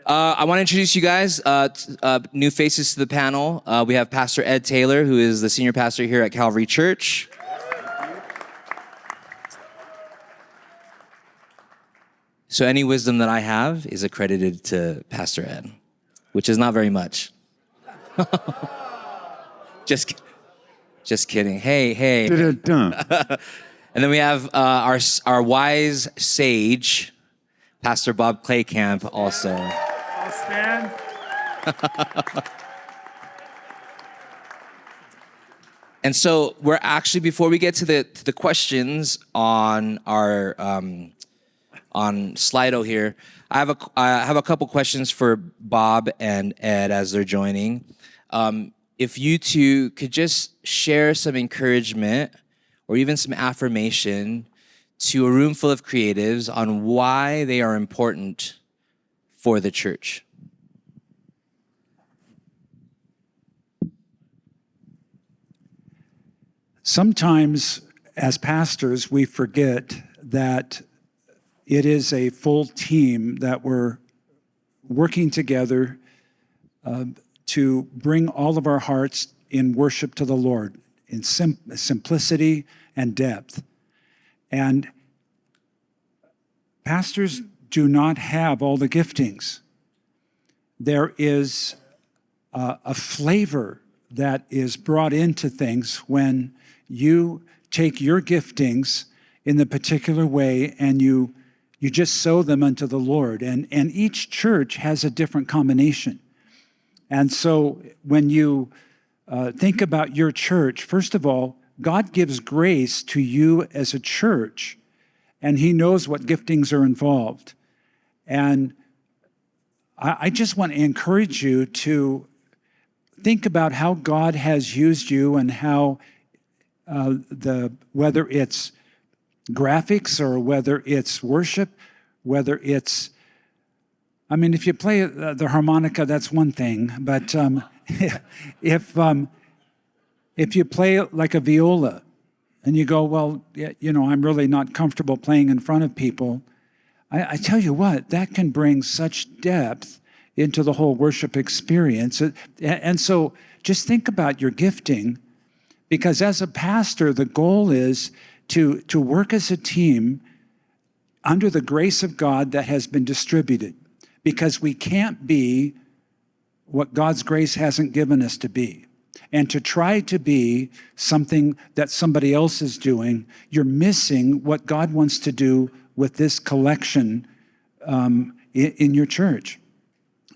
I want to introduce you guys, new faces to the panel. We have Pastor Ed Taylor, who is the senior pastor here at Calvary Church. So any wisdom that I have is accredited to Pastor Ed, which is not very much. Just kidding. Hey. And then we have our wise sage, Pastor Bob Claycamp, also. I'll stand. And so we're actually, before we get to the questions on our on Slido here, I have a couple questions for Bob and Ed as they're joining. If you two could just share some encouragement or even some affirmation to a room full of creatives on why they are important for the church. Sometimes, as pastors, we forget that it is a full team that we're working together to bring all of our hearts in worship to the Lord, in simplicity and depth. And pastors do not have all the giftings. There is a flavor that is brought into things when you take your giftings in the particular way and you just sow them unto the Lord. And each church has a different combination. And so when you think about your church, first of all, God gives grace to you as a church, and He knows what giftings are involved. And I just want to encourage you to think about how God has used you and how whether it's graphics or whether it's worship, whether it's, I mean, if you play the harmonica, that's one thing, but if you play like a viola and you go, well, you know, I'm really not comfortable playing in front of people, I tell you what, that can bring such depth into the whole worship experience. And so just think about your gifting, because as a pastor, the goal is to work as a team under the grace of God that has been distributed, because we can't be what God's grace hasn't given us to be. And to try to be something that somebody else is doing, you're missing what God wants to do with this collection in your church.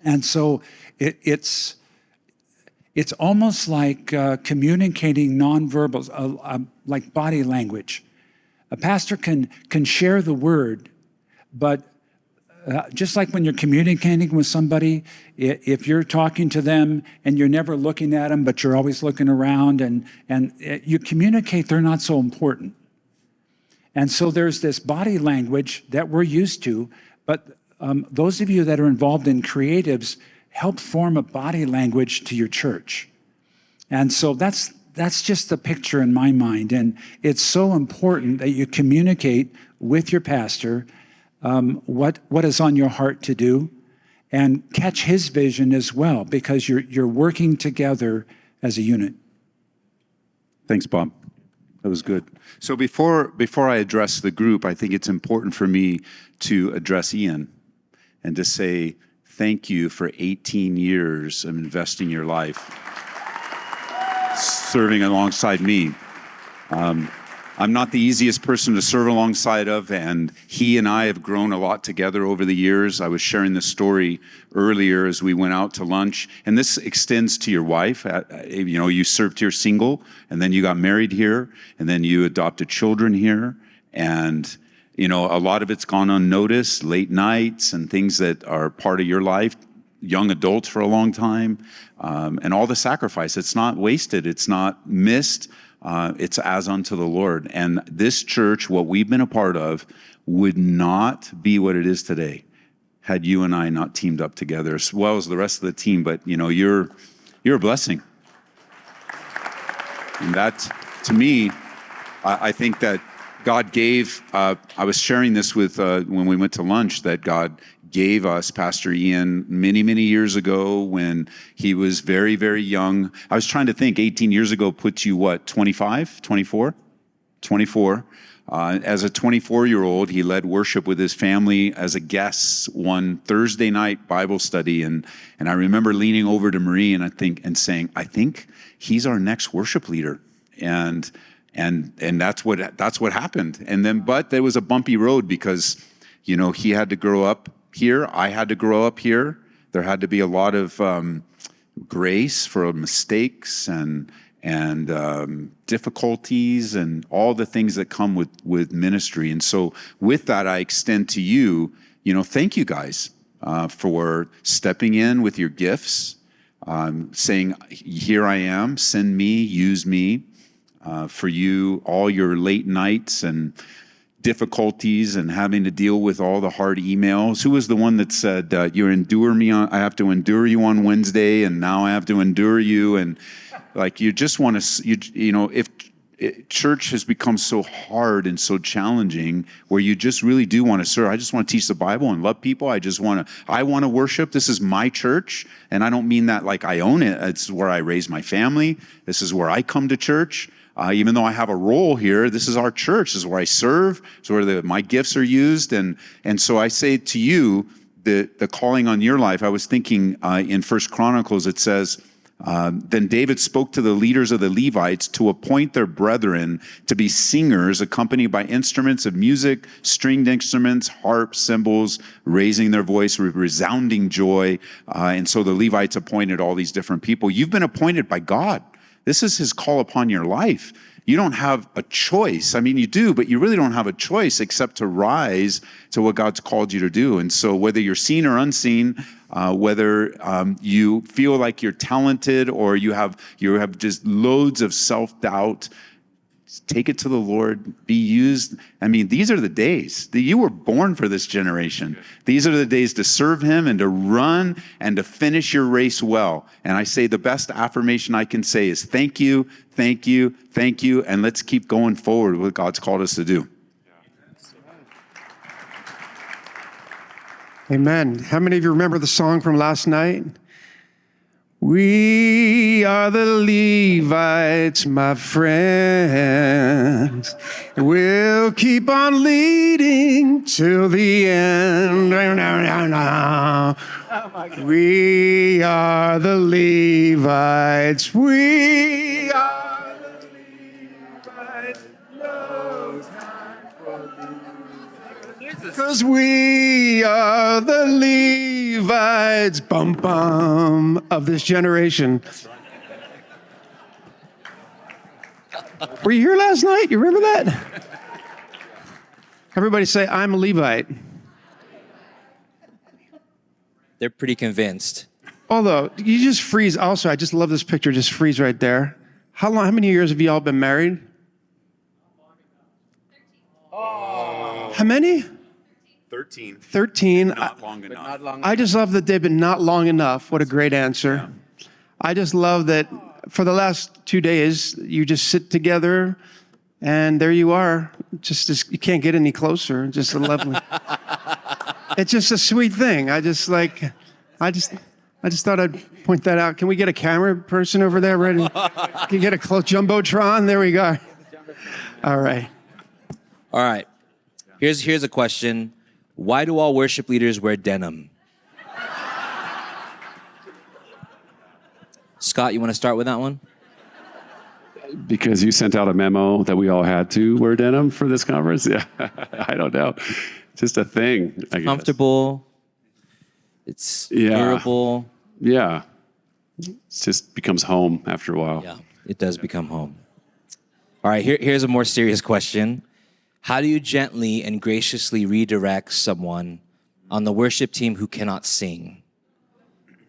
And so it's almost like communicating nonverbals, like body language. A pastor can share the word, but just like when you're communicating with somebody, if you're talking to them and you're never looking at them, but you're always looking around and you communicate, they're not so important. And so there's this body language that we're used to, but those of you that are involved in creatives help form a body language to your church. And so that's just the picture in my mind. And it's so important that you communicate with your pastor what is on your heart to do, and catch his vision as well, because you're working together as a unit. Thanks, Bob. That was good. So before I address the group, I think it's important for me to address Ian and to say thank you for 18 years of investing your life, serving alongside me. I'm not the easiest person to serve alongside of, and he and I have grown a lot together over the years. I was sharing this story earlier as we went out to lunch, and this extends to your wife. You know, you served here single, and then you got married here, and then you adopted children here, and you know, a lot of it's gone unnoticed, late nights and things that are part of your life, young adults for a long time, and all the sacrifice. It's not wasted, it's not missed. It's as unto the Lord. And this church, what we've been a part of, would not be what it is today had you and I not teamed up together, as well as the rest of the team. But you know, you're a blessing. And that, to me, I think that God gave, I was sharing this with, when we went to lunch, that God gave us Pastor Ian many, many years ago when he was very, very young. I was trying to think, 18 years ago puts you what, 25, 24? 24. As a 24-year-old, he led worship with his family as a guest one Thursday night Bible study, and I remember leaning over to Marie and saying, I think he's our next worship leader, and that's what happened. And then, but there was a bumpy road because, he had to grow up here, I had to grow up here. There had to be a lot of grace for mistakes and difficulties and all the things that come with ministry. And so with that, I extend to you, thank you guys for stepping in with your gifts, saying, here I am, send me, use me. For you, all your late nights and difficulties and having to deal with all the hard emails. Who was the one that said, you endure me I have to endure you on Wednesday, and now I have to endure you? And like, you just want to, if church has become so hard and so challenging where you just really do want to serve. I just want to teach the Bible and love people. I want to worship. This is my church. And I don't mean that like I own it. It's where I raise my family. This is where I come to church. Even though I have a role here, this is our church. This is where I serve. This is where my gifts are used. And so I say to you, the calling on your life, I was thinking in 1 Chronicles, it says, then David spoke to the leaders of the Levites to appoint their brethren to be singers accompanied by instruments of music, stringed instruments, harps, cymbals, raising their voice with resounding joy. And so the Levites appointed all these different people. You've been appointed by God. This is his call upon your life. You don't have a choice. I mean, you do, but you really don't have a choice except to rise to what God's called you to do. And so whether you're seen or unseen, whether you feel like you're talented or you have just loads of self-doubt, take it to the Lord, be used. I mean, these are the days. You were born for this generation. These are the days to serve him and to run and to finish your race well. And I say the best affirmation I can say is thank you, thank you, thank you, and let's keep going forward with what God's called us to do. Amen. How many of you remember the song from last night? We are the Levites, my friends. We'll keep on leading till the end. We are the Levites. We are the Levites. No time for losing. 'Cause we are the Levites, bum bum, of this generation. Were you here last night? You remember that? Everybody say, I'm a Levite. They're pretty convinced. Although, you just freeze. Also, I just love this picture. Just freeze right there. How many years have you all been married? How many? 13. 13. Not long enough. I just love that they've been not long enough. What a great answer. Yeah. I just love that for the last 2 days, you just sit together and there you are. Just you can't get any closer. Just a lovely. It's just a sweet thing. I just thought I'd point that out. Can we get a camera person over there ready? Can you get a close Jumbotron? There we go. All right. All right. Here's a question. Why do all worship leaders wear denim? Scott, you want to start with that one? Because you sent out a memo that we all had to wear denim for this conference? Yeah, I don't know. Just a thing, I guess. Comfortable. It's durable. Yeah. It just becomes home after a while. Yeah, it does become home. All right, here's a more serious question. How do you gently and graciously redirect someone on the worship team who cannot sing?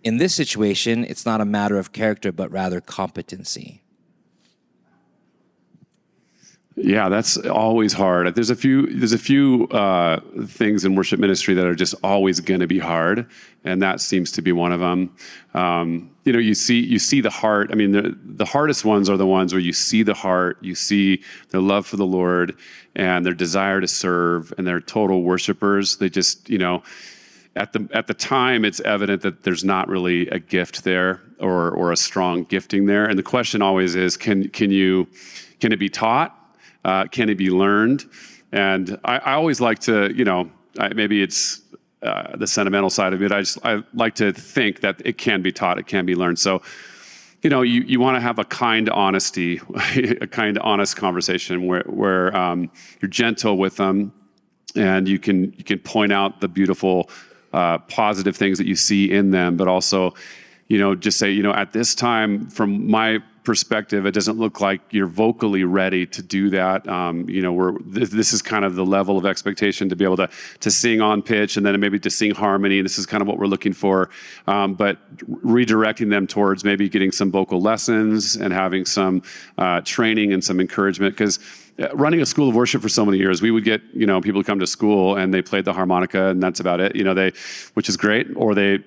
In this situation, it's not a matter of character, but rather competency. Yeah, that's always hard. There's a few things in worship ministry that are just always going to be hard, and that seems to be one of them. You see the heart. I mean, the hardest ones are the ones where you see the heart, you see their love for the Lord, and their desire to serve, and they're total worshipers. They just, and at the time, it's evident that there's not really a gift there or a strong gifting there. And the question always is, can it be taught? Can it be learned? And I always like to, maybe it's the sentimental side of it. I like to think that it can be taught, it can be learned. So, you want to have a kind honesty, a kind, honest conversation where you're gentle with them, and you can point out the beautiful, positive things that you see in them, but also, just say, at this time, from my perspective, it doesn't look like you're vocally ready to do that. This is kind of the level of expectation to be able to sing on pitch, and then maybe to sing harmony. This is kind of what we're looking for. But redirecting them towards maybe getting some vocal lessons and having some training and some encouragement. Because running a school of worship for so many years, we would get, people come to school and they played the harmonica and that's about it, which is great, or they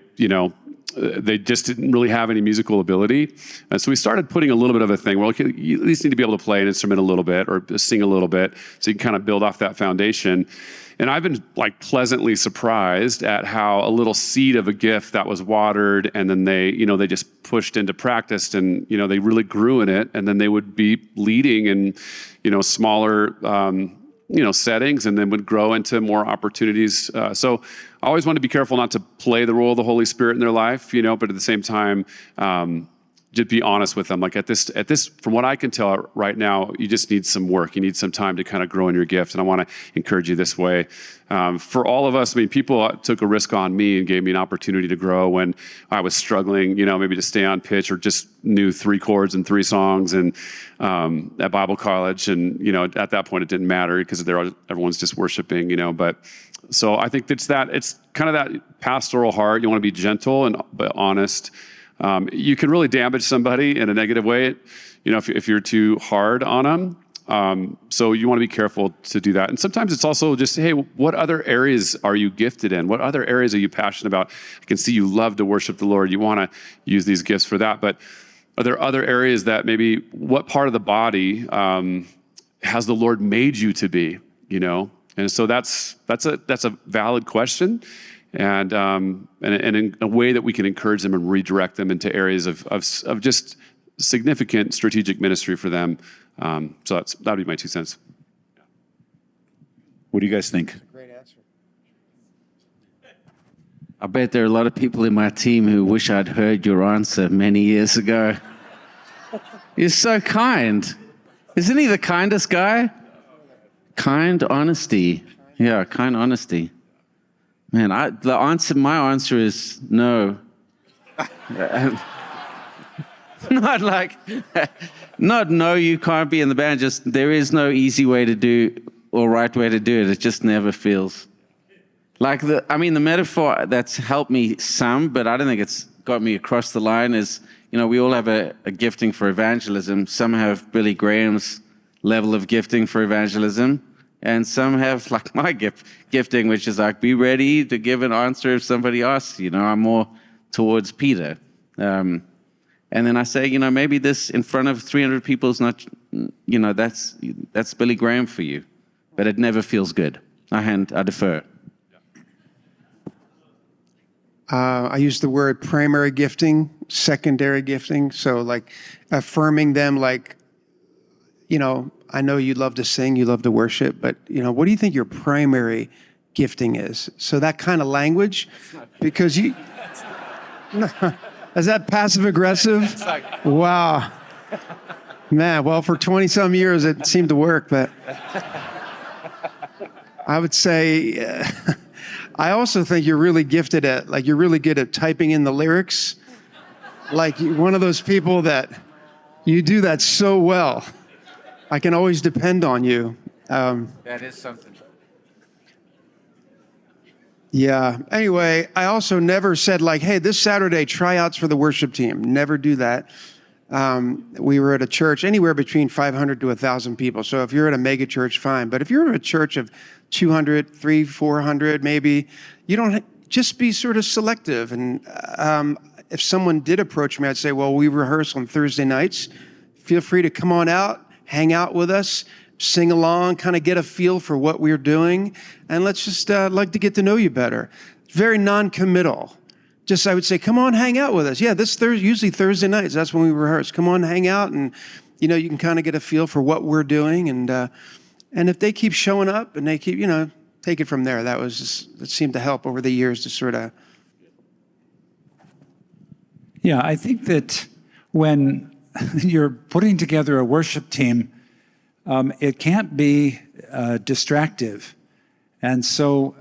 just didn't really have any musical ability. And so we started putting a little bit of a thing. Well, okay, you at least need to be able to play an instrument a little bit or sing a little bit, so you can kind of build off that foundation. And I've been pleasantly surprised at how a little seed of a gift that was watered, and then they just pushed into practice, and they really grew in it, and then they would be leading in smaller settings, and then would grow into more opportunities. So I always want to be careful not to play the role of the Holy Spirit in their life, but at the same time, just be honest with them. Like at this, from what I can tell right now, you just need some work. You need some time to kind of grow in your gift. And I want to encourage you this way. For all of us, people took a risk on me and gave me an opportunity to grow when I was struggling, maybe to stay on pitch, or just knew 3 chords and 3 songs and at Bible college. And, at that point it didn't matter because everyone's just worshiping, but so I think it's kind of that pastoral heart. You want to be gentle but honest. You can really damage somebody in a negative way, if you're too hard on them. So you want to be careful to do that. And sometimes it's also just, hey, what other areas are you gifted in? What other areas are you passionate about? I can see you love to worship the Lord. You want to use these gifts for that. But are there other areas that maybe what part of the body has the Lord made you to be, And so that's a valid question. And in a way that we can encourage them and redirect them into areas of just significant strategic ministry for them. So that'd be my 2 cents. What do you guys think? Great answer. I bet there are a lot of people in my team who wish I'd heard your answer many years ago. You're so kind. Isn't he the kindest guy? Kind honesty. Yeah, kind honesty. Man, my answer is no. Not no, you can't be in the band. Just there is no easy way to do or right way to do it. It just never feels. The metaphor that's helped me some, but I don't think it's got me across the line is, we all have a gifting for evangelism. Some have Billy Graham's level of gifting for evangelism. And some have my gifting, which is be ready to give an answer if somebody asks. I'm more towards Peter. And then I say, maybe this in front of 300 people is not, that's Billy Graham for you. But it never feels good. I defer. I use the word primary gifting, secondary gifting. So affirming them I know you love to sing, you love to worship, but what do you think your primary gifting is? So that kind of language, because is that passive aggressive? Wow, man. Well, for 20-some years it seemed to work, but I would say I also think you're really gifted at you're really good at typing in the lyrics. You're one of those people that you do that so well. I can always depend on you. That is something. Yeah. Anyway, I also never said hey, this Saturday, tryouts for the worship team. Never do that. We were at a church anywhere between 500 to 1,000 people. So if you're at a mega church, fine. But if you're at a church of 200, 300, 400, maybe, you don't just be sort of selective. And if someone did approach me, I'd say, well, we rehearse on Thursday nights. Feel free to come on out. Hang out with us, sing along, kind of get a feel for what we're doing, and let's just like to get to know you better. very non-committal. Just I would say, come on, hang out with us. Yeah, usually Thursday nights. That's when we rehearse. Come on, hang out, and you can kind of get a feel for what we're doing, and if they keep showing up and they keep, take it from there. That seemed to help over the years to sort of. Yeah, I think that when you're putting together a worship team, it can't be distractive. And so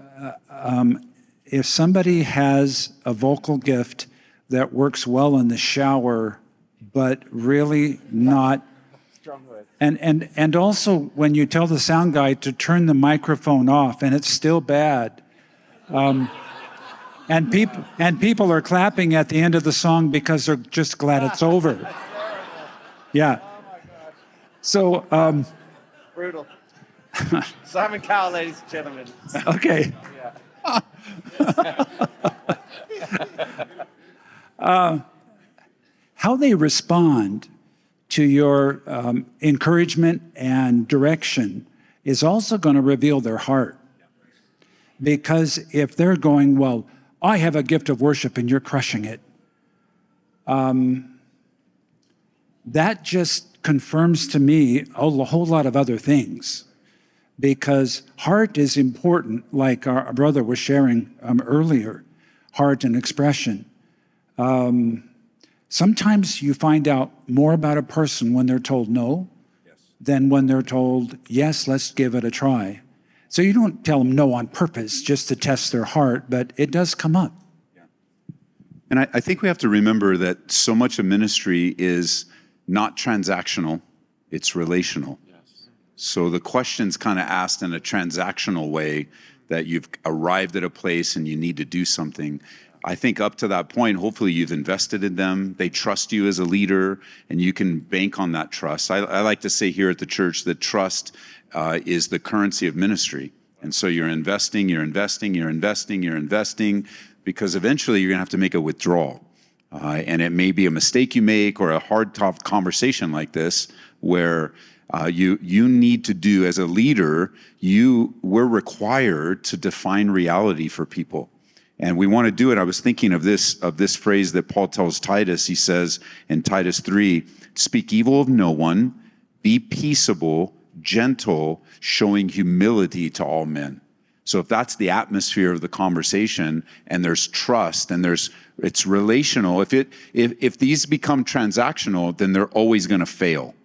if somebody has a vocal gift that works well in the shower, but really not, and also when you tell the sound guy to turn the microphone off and it's still bad, and people are clapping at the end of the song because they're just glad it's over. Yeah. So. Brutal. Simon Cowell, ladies and gentlemen. Okay. How they respond to your encouragement and direction is also going to reveal their heart. Because if they're going, well, I have a gift of worship and you're crushing it, that just confirms to me a whole lot of other things. Because heart is important, like our brother was sharing earlier, heart and expression. Sometimes you find out more about a person when they're told no than when they're told, yes, let's give it a try. So you don't tell them no on purpose just to test their heart, but it does come up. And I think we have to remember that so much of ministry is not transactional, it's relational. So the question's kind of asked in a transactional way, that you've arrived at a place and you need to do something. I think up to that point, hopefully you've invested in them. They trust you as a leader, and you can bank on that trust. I like to say here at the church that trust is the currency of ministry. And so you're investing, because eventually you're going to have to make a withdrawal. And it may be a mistake you make or a hard, tough conversation like this where you need to do, as a leader, we're required to define reality for people. And we want to do it. I was thinking of this phrase that Paul tells Titus. He says in Titus 3, speak evil of no one, be peaceable, gentle, showing humility to all men. So if that's the atmosphere of the conversation, and there's trust and it's relational, if these become transactional, then they're always going to fail,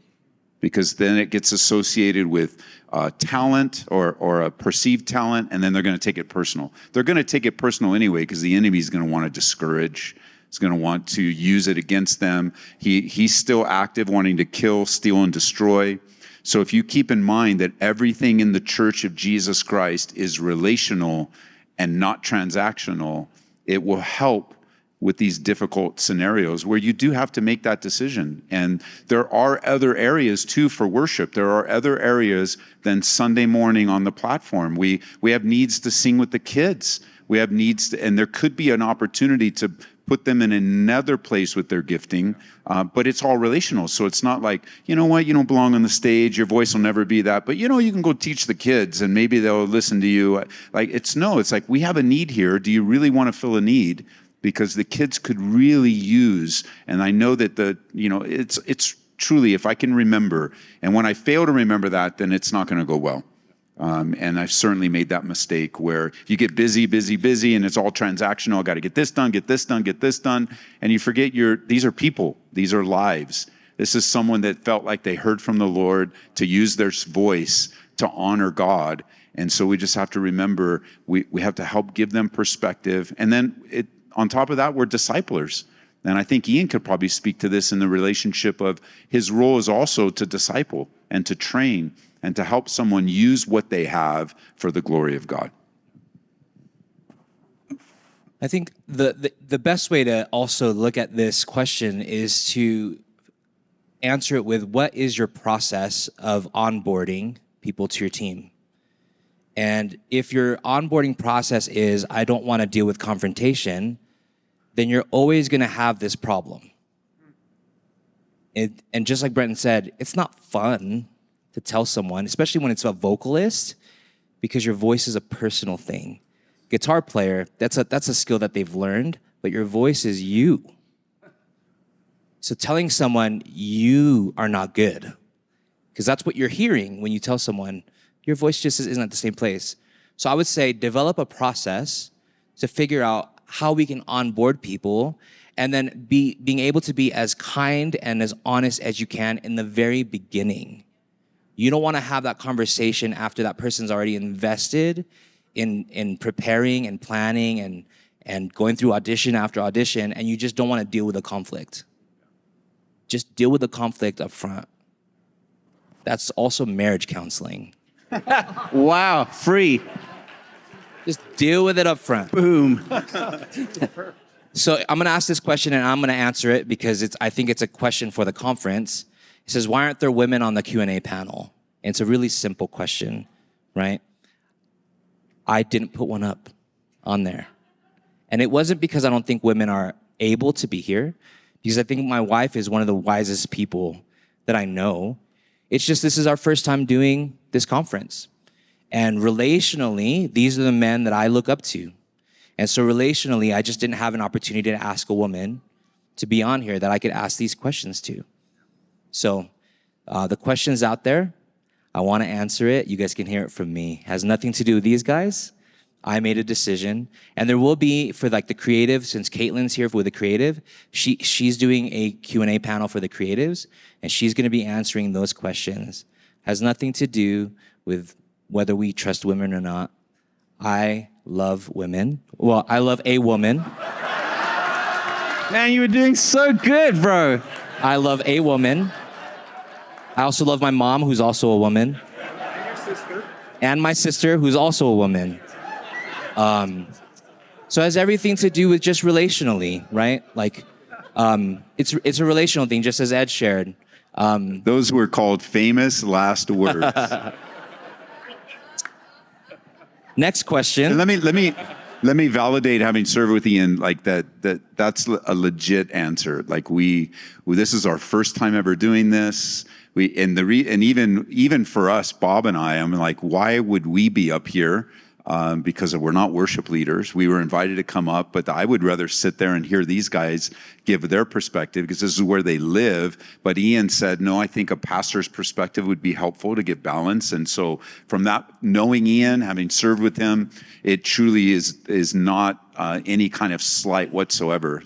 because then it gets associated with talent or a perceived talent, and then they're going to take it personal. They're going to take it personal anyway, because the enemy is going to want to discourage. He's going to want to use it against them. He's still active, wanting to kill, steal, and destroy. So if you keep in mind that everything in the Church of Jesus Christ is relational and not transactional, it will help with these difficult scenarios where you do have to make that decision. And there are other areas too for worship. There are other areas than Sunday morning on the platform. We have needs to sing with the kids. We have needs to, and there could be an opportunity to put them in another place with their gifting, but it's all relational. So it's not like, you know what, you don't belong on the stage, your voice will never be that, but you can go teach the kids and maybe they'll listen to you. It's like, we have a need here. Do you really want to fill a need? Because the kids could really use, and I know that it's truly, if I can remember, and when I fail to remember that, then it's not going to go well. And I've certainly made that mistake where you get busy, and it's all transactional. I got to get this done, and you forget these are people, these are lives. This is someone that felt like they heard from the Lord to use their voice to honor God. And so we just have to remember, we have to help give them perspective. And then on top of that, we're disciplers. And I think Ian could probably speak to this in the relationship of his role is also to disciple and to train and to help someone use what they have for the glory of God. I think the best way to also look at this question is to answer it with, what is your process of onboarding people to your team? And if your onboarding process is, I don't want to deal with confrontation, then you're always going to have this problem. And just like Brenton said, it's not fun to tell someone, especially when it's a vocalist, because your voice is a personal thing. guitar player, that's a skill that they've learned, but your voice is you. So telling someone you are not good, because that's what you're hearing when you tell someone your voice just isn't at the same place. So I would say develop a process to figure out how we can onboard people, and then being able to be as kind and as honest as you can in the very beginning. You don't want to have that conversation after that person's already invested in preparing and planning and going through audition after audition, and you just don't want to deal with the conflict. Just deal with the conflict up front. That's also marriage counseling. Wow, free. Just deal with it up front. Boom. So I'm gonna ask this question and I'm gonna answer it because I think it's a question for the conference. It says, why aren't there women on the Q&A panel? And it's a really simple question, right? I didn't put one up on there. And it wasn't because I don't think women are able to be here, because I think my wife is one of the wisest people that I know. It's just this is our first time doing this conference. And relationally, these are the men that I look up to. And so relationally, I just didn't have an opportunity to ask a woman to be on here that I could ask these questions to. So the question's out there. I want to answer it. You guys can hear it from me. It has nothing to do with these guys. I made a decision. And there will be, for like the creative, since Caitlin's here with the creative, she's doing a Q&A panel for the creatives, and she's going to be answering those questions. Has nothing to do with whether we trust women or not. I love women. Well, I love a woman. Man, you were doing so good, bro. I love a woman. I also love my mom, who's also a woman. And your sister. And my sister, who's also a woman. So it has everything to do with just relationally, right? Like, it's a relational thing, just as Ed shared. Those were called famous last words. Next question. And let me validate, having served with Ian, like that's a legit answer. Like this is our first time ever doing this. And even for us, Bob and I'm like, why would we be up here? Because we're not worship leaders. We were invited to come up, but I would rather sit there and hear these guys give their perspective, because this is where they live. But Ian said, no, I think a pastor's perspective would be helpful to get balance. And so from that, knowing Ian, having served with him, it truly is not any kind of slight whatsoever,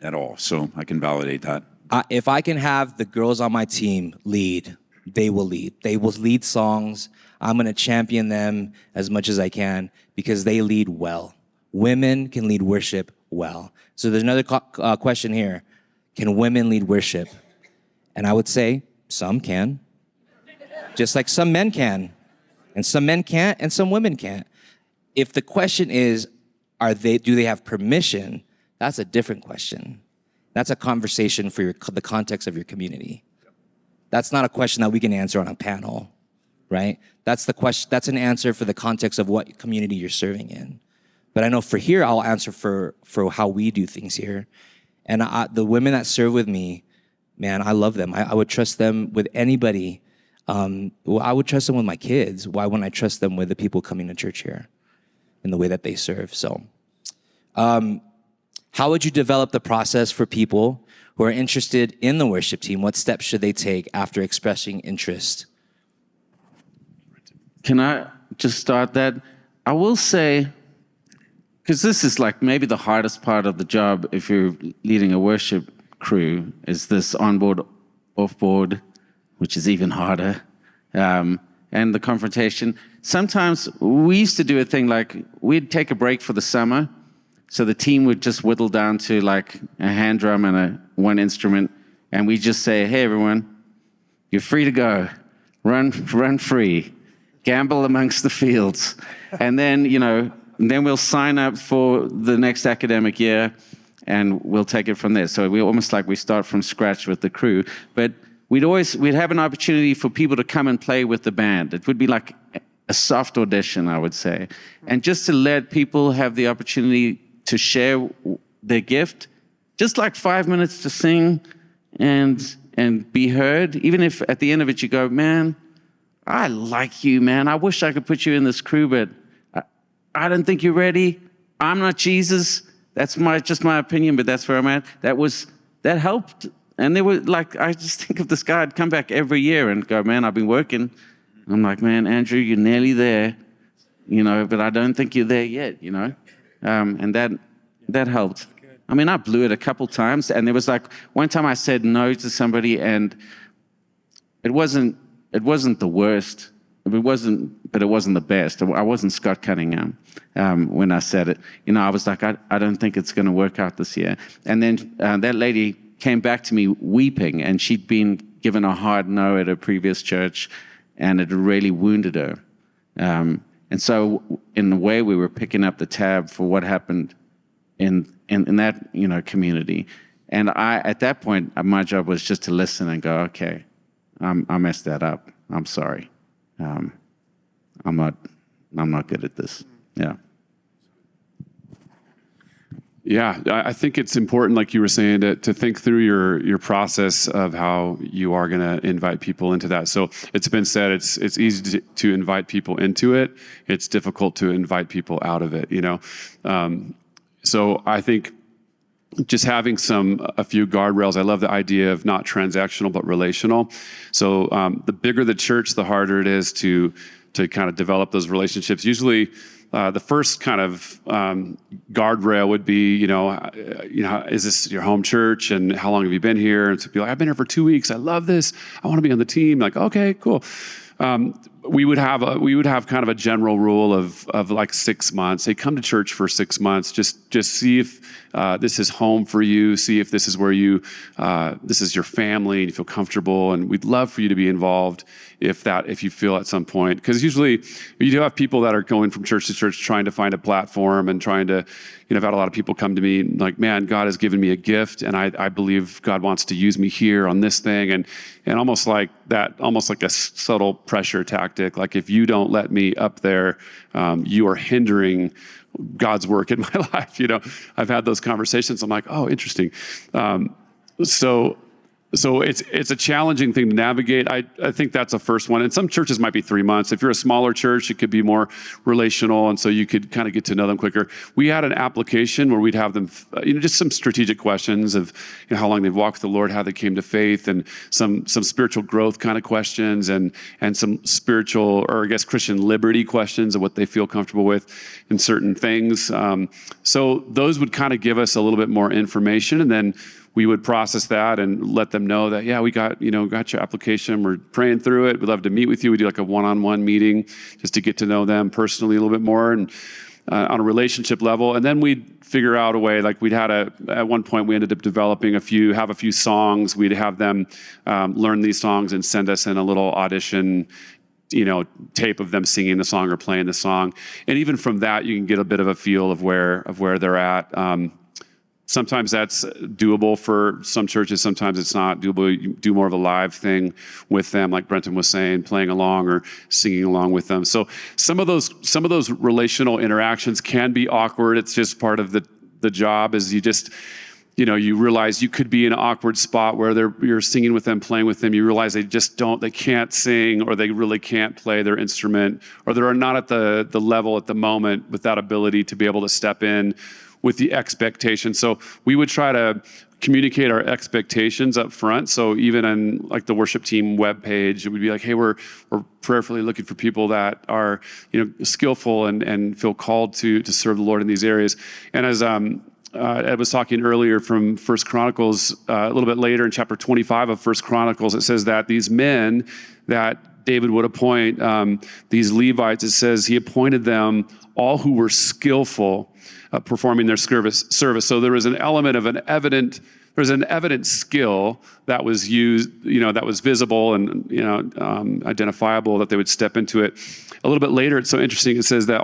at all. So I can validate that. If I can have the girls on my team lead, they will lead. They will lead songs. I'm going to champion them as much as I can because they lead well. Women can lead worship well. So there's another question here. Can women lead worship? And I would say some can. Just like some men can. And some men can't, and some women can't. If the question is, do they have permission? That's a different question. That's a conversation for the context of your community. That's not a question that we can answer on a panel, right? That's the question. That's an answer for the context of what community you're serving in. But I know for here, I'll answer for how we do things here. And the women that serve with me, man, I love them. I would trust them with anybody. I would trust them with my kids. Why wouldn't I trust them with the people coming to church here in the way that they serve? So, how would you develop the process for people who are interested in the worship team? What steps should they take after expressing interest? Can I just start that? I will say, because this is like maybe the hardest part of the job if you're leading a worship crew, is this onboard, offboard, which is even harder, and the confrontation. Sometimes we used to do a thing like we'd take a break for the summer, so the team would just whittle down to like a hand drum and one instrument, and we just say, hey everyone, you're free to go, run free, gamble amongst the fields, and then then we'll sign up for the next academic year, and we'll take it from there. So we almost like we start from scratch with the crew, but we'd have an opportunity for people to come and play with the band. It would be like a soft audition, I would say, and just to let people have the opportunity to share their gift, just like 5 minutes to sing and be heard. Even if at the end of it you go, man, I like you, man. I wish I could put you in this crew, but I don't think you're ready. I'm not Jesus. That's just my opinion, but that's where I'm at. That helped. And they were like, I just think of this guy, I'd come back every year and go, man, I've been working. I'm like, man, Andrew, you're nearly there, but I don't think you're there yet, and that helped. I mean, I blew it a couple times, and there was like one time I said no to somebody, and it wasn't the worst. But it wasn't the best. I wasn't Scott Cunningham when I said it. I was like, I don't think it's going to work out this year. And then that lady came back to me weeping, and she'd been given a hard no at her previous church, and it really wounded her. And so, in a way, we were picking up the tab for what happened in that community. And at that point, my job was just to listen and go, okay, I messed that up. I'm sorry. I'm not good at this. Yeah. Yeah, I think it's important, like you were saying, to think through your process of how you are going to invite people into that. So it's been said, it's easy to invite people into it. It's difficult to invite people out of it, So I think just having a few guardrails. I love the idea of not transactional, but relational. So the bigger the church, the harder it is to kind of develop those relationships. Usually, the first kind of guardrail would be, is this your home church, and how long have you been here? And to be like, I've been here for 2 weeks. I love this. I want to be on the team. Like, okay, cool. We would have kind of a general rule of like 6 months. Hey, come to church for 6 months. Just see if this is home for you. See if this is where this is your family and you feel comfortable. And we'd love for you to be involved if you feel at some point. Because usually you do have people that are going from church to church trying to find a platform and trying to, I've had a lot of people come to me like, man, God has given me a gift, and I believe God wants to use me here on this thing, and almost like a subtle pressure tactic. Like, if you don't let me up there, you are hindering God's work in my life. I've had those conversations. I'm like, oh, interesting. So it's a challenging thing to navigate. I think that's a first one. And some churches might be 3 months. If you're a smaller church, it could be more relational, and so you could kind of get to know them quicker. We had an application where we'd have them, just some strategic questions of how long they've walked with the Lord, how they came to faith, and some spiritual growth kind of questions, and some spiritual, or I guess Christian liberty questions of what they feel comfortable with in certain things. So those would kind of give us a little bit more information, and then we would process that and let them know that, yeah, we got your application. We're praying through it. We'd love to meet with you. We do like a one-on-one meeting just to get to know them personally a little bit more, and on a relationship level. And then we'd figure out a way, like at one point we ended up developing a few songs. We'd have them learn these songs and send us in a little audition tape of them singing the song or playing the song. And even from that, you can get a bit of a feel of where they're at. Sometimes that's doable for some churches. Sometimes it's not doable. You do more of a live thing with them, like Brenton was saying, playing along or singing along with them. So some of those relational interactions can be awkward. It's just part of the job. Is you realize you could be in an awkward spot where you're singing with them, playing with them. You realize they can't sing, or they really can't play their instrument, or they're not at the level at the moment with that ability to be able to step in with the expectation. So we would try to communicate our expectations up front. So even on like the worship team webpage, it would be like, hey, we're prayerfully looking for people that are skillful and feel called to serve the Lord in these areas. And as Ed was talking earlier from 1 Chronicles, a little bit later in chapter 25 of 1 Chronicles, it says that these men that David would appoint, these Levites, it says he appointed them all who were skillful performing their service. So there was an element of an evident skill that was used, that was visible and identifiable, that they would step into it. A little bit later, it's so interesting. It says that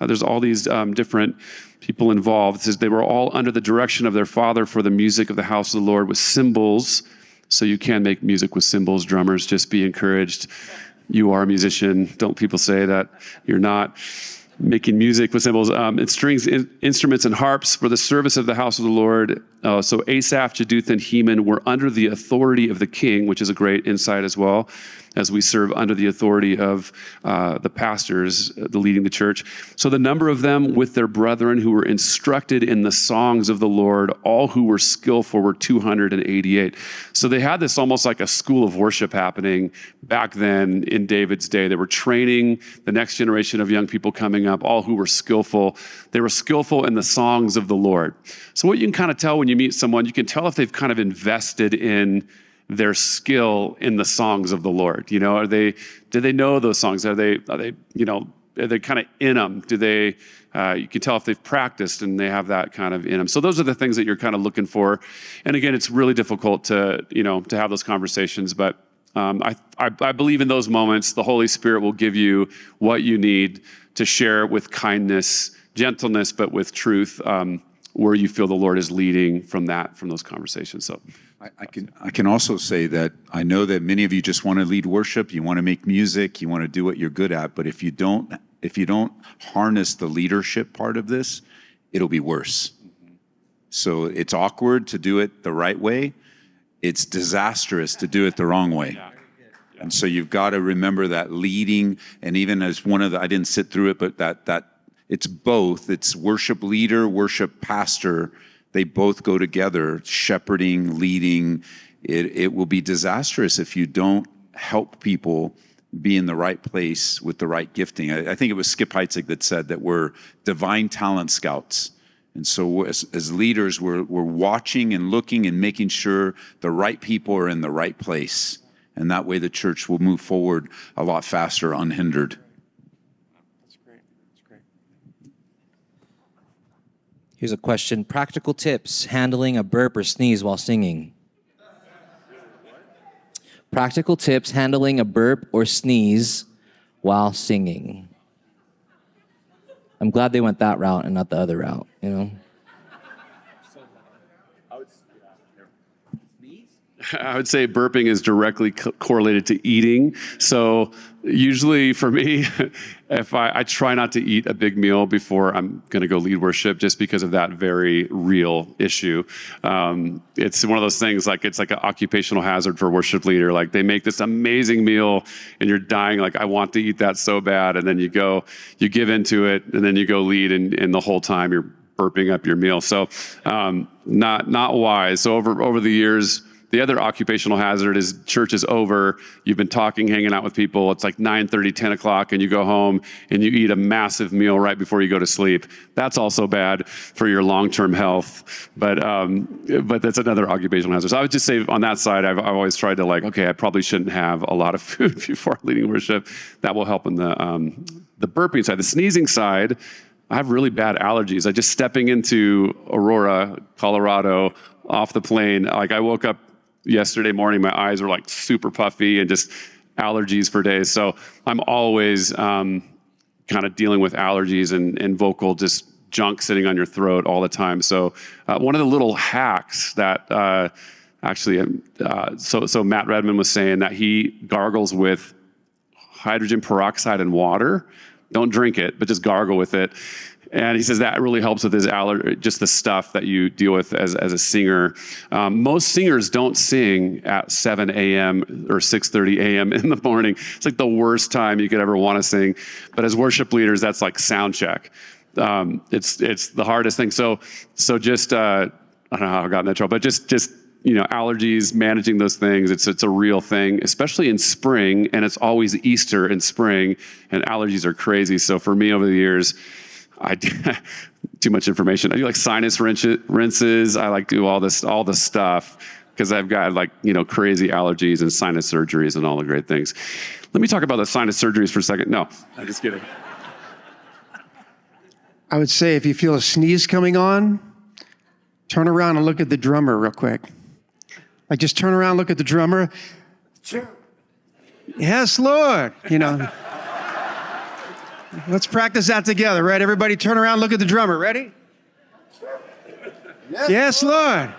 there's all these different people involved. It says they were all under the direction of their father for the music of the house of the Lord with cymbals. So you can make music with cymbals. Drummers, just be encouraged. You are a musician. Don't people say that you're not. Making music with cymbals, and strings, instruments, and harps for the service of the house of the Lord. So Asaph, Jeduthun, and Heman were under the authority of the king, which is a great insight as well. as we serve under the authority of the pastors, the leading the church. So the number of them with their brethren who were instructed in the songs of the Lord, all who were skillful, were 288. So they had this almost like a school of worship happening back then in David's day. They were training the next generation of young people coming up, all who were skillful. They were skillful in the songs of the Lord. So what you can kind of tell when you meet someone, you can tell if they've kind of invested in their skill in the songs of the Lord. You know, do they know those songs? Are they kind of in them? You can tell if they've practiced and they have that kind of in them. So those are the things that you're kind of looking for. And again, it's really difficult to have those conversations, but I believe in those moments, the Holy Spirit will give you what you need to share with kindness, gentleness, but with truth, where you feel the Lord is leading from those conversations. So I can also say that I know that many of you just want to lead worship, you want to make music, you want to do what you're good at, but if you don't harness the leadership part of this, it'll be worse. So it's awkward to do it the right way. It's disastrous to do it the wrong way. And so you've got to remember that leading, and even as I didn't sit through it, but that it's both. It's worship leader, worship pastor. They both go together, shepherding, leading. It will be disastrous if you don't help people be in the right place with the right gifting. I think it was Skip Heitzig that said that we're divine talent scouts. And so as leaders, we're watching and looking and making sure the right people are in the right place. And that way the church will move forward a lot faster, unhindered. That's great. That's great. Here's a question. Practical tips handling a burp or sneeze while singing. Practical tips handling a burp or sneeze while singing. I'm glad they went that route and not the other route, you know? I would say burping is directly correlated to eating. So usually for me, if I try not to eat a big meal before I'm going to go lead worship, just because of that very real issue. It's one of those things, like it's like an occupational hazard for a worship leader. Like they make this amazing meal and you're dying, like I want to eat that so bad. And then you give into it, and then you go lead, and the whole time you're burping up your meal. So not wise. So over the years, the other occupational hazard is church is over. You've been talking, hanging out with people. It's like 9:30, 10 o'clock, and you go home and you eat a massive meal right before you go to sleep. That's also bad for your long-term health. But that's another occupational hazard. So I would just say on that side, I've always tried to I probably shouldn't have a lot of food before leading worship. That will help in the burping side. The sneezing side, I have really bad allergies. I just stepping into Aurora, Colorado, off the plane. Like I woke up yesterday morning, my eyes were like super puffy and just allergies for days. So I'm always kind of dealing with allergies and vocal just junk sitting on your throat all the time. So one of the little hacks that so Matt Redman was saying that he gargles with hydrogen peroxide and water. Don't drink it, but just gargle with it. And he says that really helps with his just the stuff that you deal with as a singer. Most singers don't sing at 7 a.m. or 6:30 a.m. in the morning. It's like the worst time you could ever want to sing. But as worship leaders, that's like sound check. It's the hardest thing. So just I don't know how I got in that trouble, but just allergies, managing those things. It's a real thing, especially in spring, and it's always Easter in spring, and allergies are crazy. So for me over the years, I do too much information. I do like sinus rinses. I do all the stuff because I've got crazy allergies and sinus surgeries and all the great things. Let me talk about the sinus surgeries for a second. No, I'm just kidding. I would say if you feel a sneeze coming on, turn around and look at the drummer real quick. Like just turn around, look at the drummer. Yes, Lord. Let's practice that together, right? Everybody turn around, look at the drummer. Ready? Yes, Lord.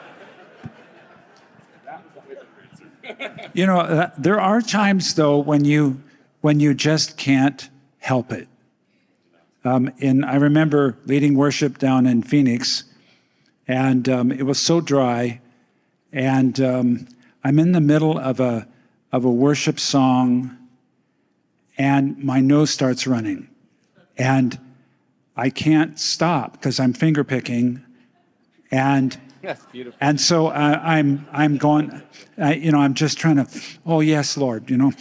There are times, though, when you just can't help it. I remember leading worship down in Phoenix, and it was so dry, and I'm in the middle of a of a worship song, and my nose starts running. And I can't stop because I'm finger picking. And That's beautiful. and so I'm going, I'm just trying to, oh yes, Lord, and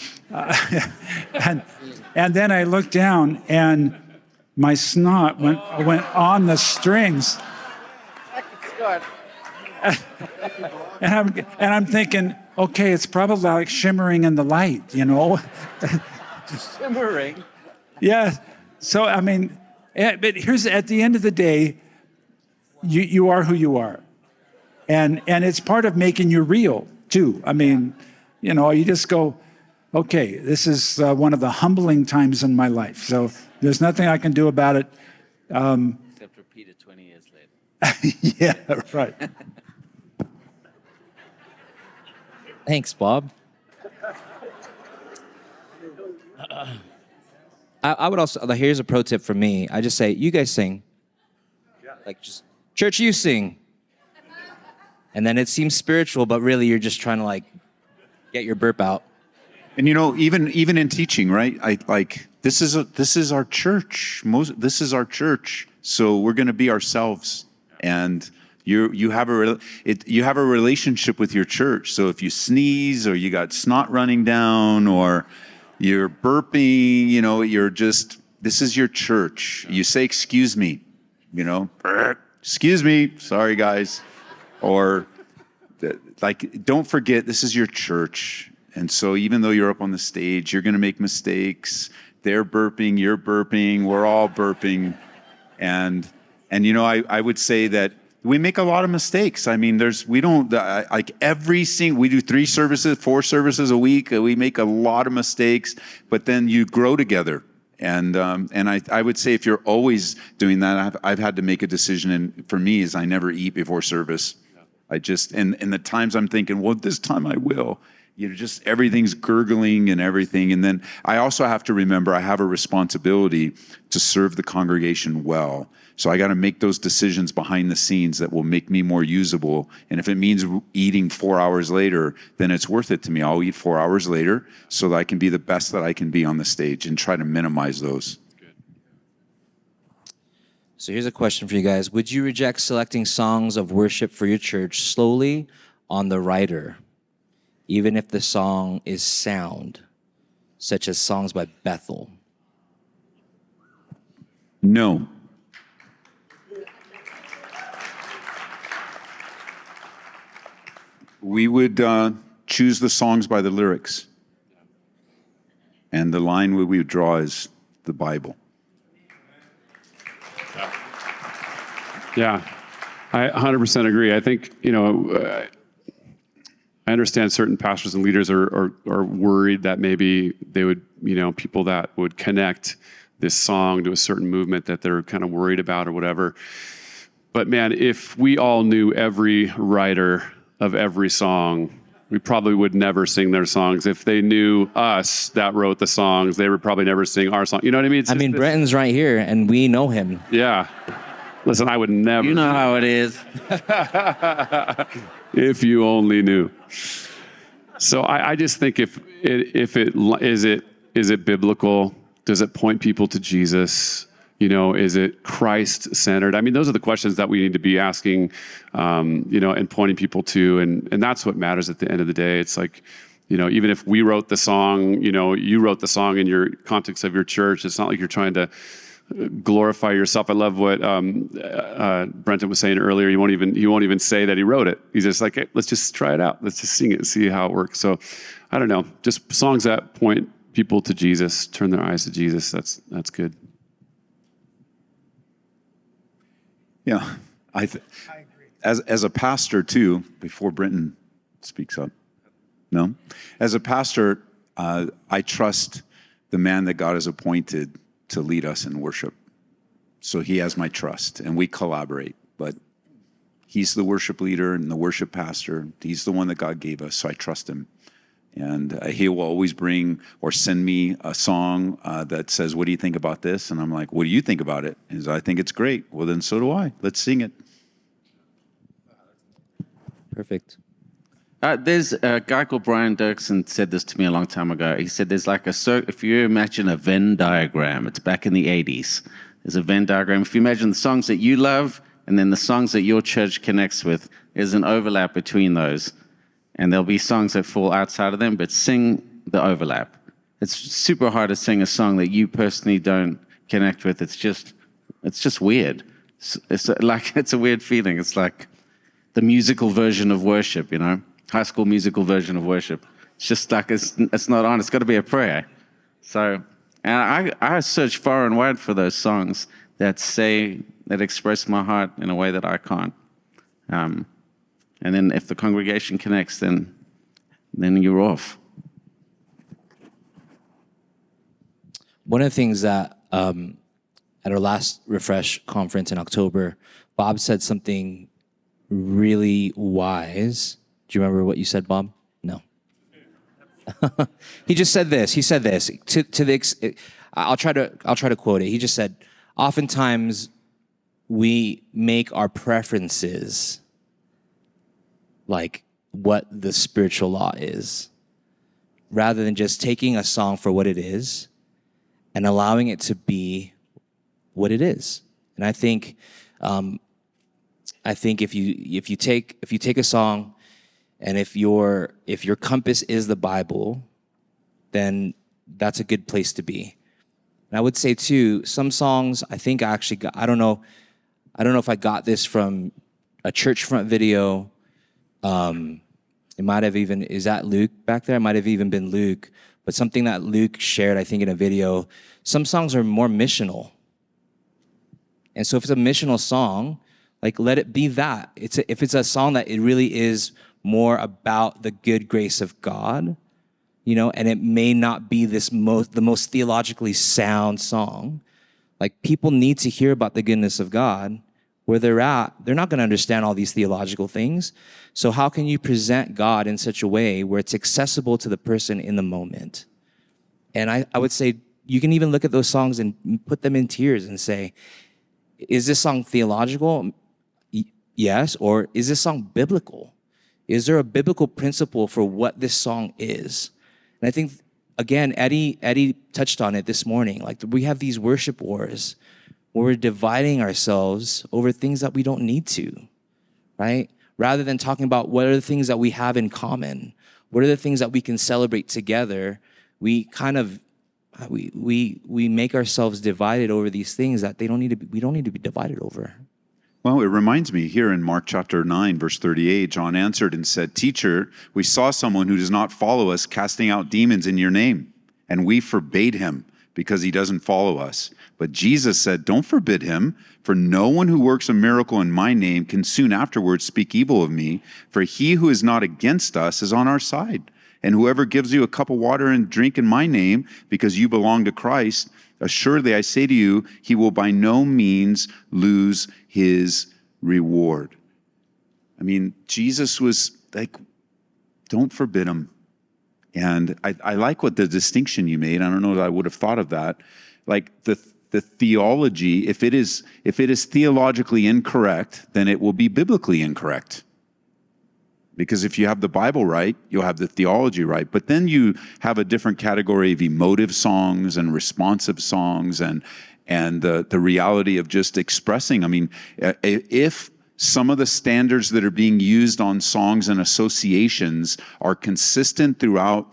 then I look down and my snot went on the strings, and I'm thinking, okay, it's probably like shimmering in the light, Shimmering. Yeah. So I mean, but here's at the end of the day, you are who you are. And it's part of making you real, too. I mean, you just go, okay, this is one of the humbling times in my life. So there's nothing I can do about it. Except repeat it 20 years later. Yeah, right. Thanks, Bob. I would also, here's a pro tip from me. I just say, you guys sing. Like, just, church, you sing. And then it seems spiritual, but really you're just trying to get your burp out. And even in teaching, right? This is our church. This is our church. So we're going to be ourselves, and you have a relationship with your church. So if you sneeze or you got snot running down or you're burping, this is your church. You say, "Excuse me," "Excuse me, sorry guys," or don't forget, this is your church. And so even though you're up on the stage, you're going to make mistakes. They're burping, you're burping, we're all burping. And I would say that we make a lot of mistakes. I mean, we do 3 services, 4 services a week. We make a lot of mistakes, but then you grow together. And I would say if you're always doing that, I've had to make a decision, and for me is I never eat before service. I just, and the times I'm thinking, well, this time I will. Just everything's gurgling and everything. And then I also have to remember I have a responsibility to serve the congregation well. So I got to make those decisions behind the scenes that will make me more usable. And if it means eating 4 hours later, then it's worth it to me. I'll eat 4 hours later so that I can be the best that I can be on the stage and try to minimize those. So here's a question for you guys. Would you reject selecting songs of worship for your church solely on the writer, even if the song is sound, such as songs by Bethel? No. We would choose the songs by the lyrics. And the line we would draw is the Bible. Yeah, I 100% agree. I think, I understand certain pastors and leaders are worried that maybe they would, people that would connect this song to a certain movement that they're kind of worried about or whatever. But man, if we all knew every writer of every song, we probably would never sing their songs. If they knew us that wrote the songs, they would probably never sing our song. You know what I mean? Brenton's right here, and we know him. Yeah. Listen, I would never. You know how it is. If you only knew. So I just think if it is it biblical? Does it point people to Jesus? Is it Christ-centered? I mean, those are the questions that we need to be asking, and pointing people to, and that's what matters at the end of the day. It's like, even if we wrote the song, you wrote the song in your context of your church. It's not like you're trying to glorify yourself. I love what Brenton was saying earlier. He won't even say that he wrote it. He's just like, hey, let's just try it out. Let's just sing it and see how it works. So, I don't know, just songs that point people to Jesus, turn their eyes to Jesus. That's good. Yeah, I agree. As a pastor too, before Brenton speaks up, no, as a pastor, I trust the man that God has appointed to lead us in worship. So he has my trust, and we collaborate. But he's the worship leader and the worship pastor. He's the one that God gave us, so I trust him. And he will always bring or send me a song that says, "What do you think about this?" And I'm like, "What do you think about it?" And I think it's great. Well, then so do I. Let's sing it. Perfect. There's a guy called Brian Dirksen said this to me a long time ago. He said there's like if you imagine a Venn diagram, it's back in the 80s. There's a Venn diagram. If you imagine the songs that you love and then the songs that your church connects with, there's an overlap between those. And there'll be songs that fall outside of them, but sing the overlap. It's super hard to sing a song that you personally don't connect with. It's just weird. It's a weird feeling. It's like the musical version of worship, you know, High School Musical version of worship. It's just like it's not on. It's got to be a prayer. So, and I search far and wide for those songs that express my heart in a way that I can't. And then if the congregation connects, then you're off. One of the things that at our last Refresh conference in October, Bob said something really wise. Do you remember what you said, Bob? No. He just said this. He said this I'll try to quote it. He just said, oftentimes we make our preferences like what the spiritual law is, rather than just taking a song for what it is and allowing it to be what it is. And I think if you take a song, and if your compass is the Bible, then that's a good place to be. And I would say too, some songs I think I actually got, I don't know if I got this from a church front video. It might have even, is that Luke back there? It might have even been Luke, but something that Luke shared, I think, in a video. Some songs are more missional. And so if it's a missional song, like let it be that. If it's a song that it really is more about the good grace of God, you know, and it may not be the most theologically sound song. Like people need to hear about the goodness of God. Where they're at, they're not going to understand all these theological things. So how can you present God in such a way where it's accessible to the person in the moment? And I would say you can even look at those songs and put them in tears and say, is this song theological? Yes. Or is this song biblical? Is there a biblical principle for what this song is? And I think, again, Eddie touched on it this morning. Like we have these worship wars where we're dividing ourselves over things that we don't need to, right? Rather than talking about what are the things that we have in common, what are the things that we can celebrate together, we kind of we make ourselves divided over these things that we don't need to be divided over. Well, it reminds me here in Mark chapter 9, verse 38, John answered and said, "Teacher, we saw someone who does not follow us casting out demons in your name, and we forbade him because he doesn't follow us." But Jesus said, "Don't forbid him, for no one who works a miracle in my name can soon afterwards speak evil of me, for he who is not against us is on our side. And whoever gives you a cup of water and drink in my name, because you belong to Christ, assuredly I say to you, he will by no means lose his reward." I mean, Jesus was like, don't forbid him. And I like what the distinction you made. I don't know that I would have thought of that. Like the theology, if it is theologically incorrect, then it will be biblically incorrect. Because if you have the Bible right, you'll have the theology right. But then you have a different category of emotive songs and responsive songs and the reality of just expressing. I mean, if some of the standards that are being used on songs and associations are consistent throughout,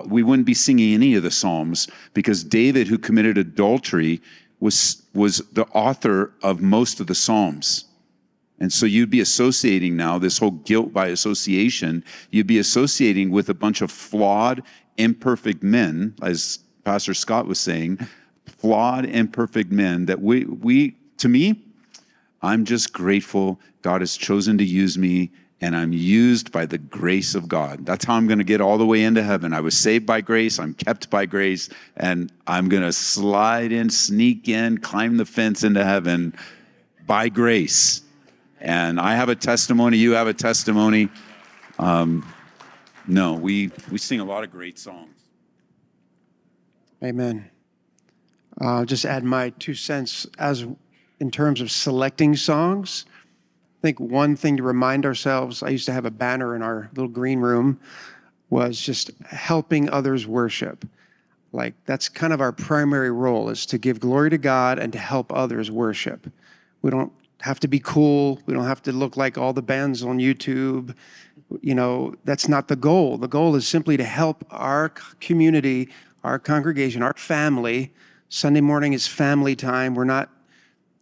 we wouldn't be singing any of the Psalms, because David, who committed adultery, was the author of most of the Psalms. And so you'd be associating now this whole guilt by association. You'd be associating with a bunch of flawed, imperfect men, as Pastor Scott was saying, flawed, imperfect men that to me, I'm just grateful God has chosen to use me, and I'm used by the grace of God. That's how I'm going to get all the way into heaven. I was saved by grace, I'm kept by grace, and I'm going to slide in, sneak in, climb the fence into heaven by grace. And I have a testimony, you have a testimony. No, we sing a lot of great songs. Amen. I'll just add my 2 cents in terms of selecting songs. I think one thing to remind ourselves, I used to have a banner in our little green room, was just helping others worship. Like that's kind of our primary role, is to give glory to God and to help others worship. We don't have to be cool. We don't have to look like all the bands on YouTube. You know, that's not the goal. The goal is simply to help our community, our congregation, our family. Sunday morning is family time. We're not,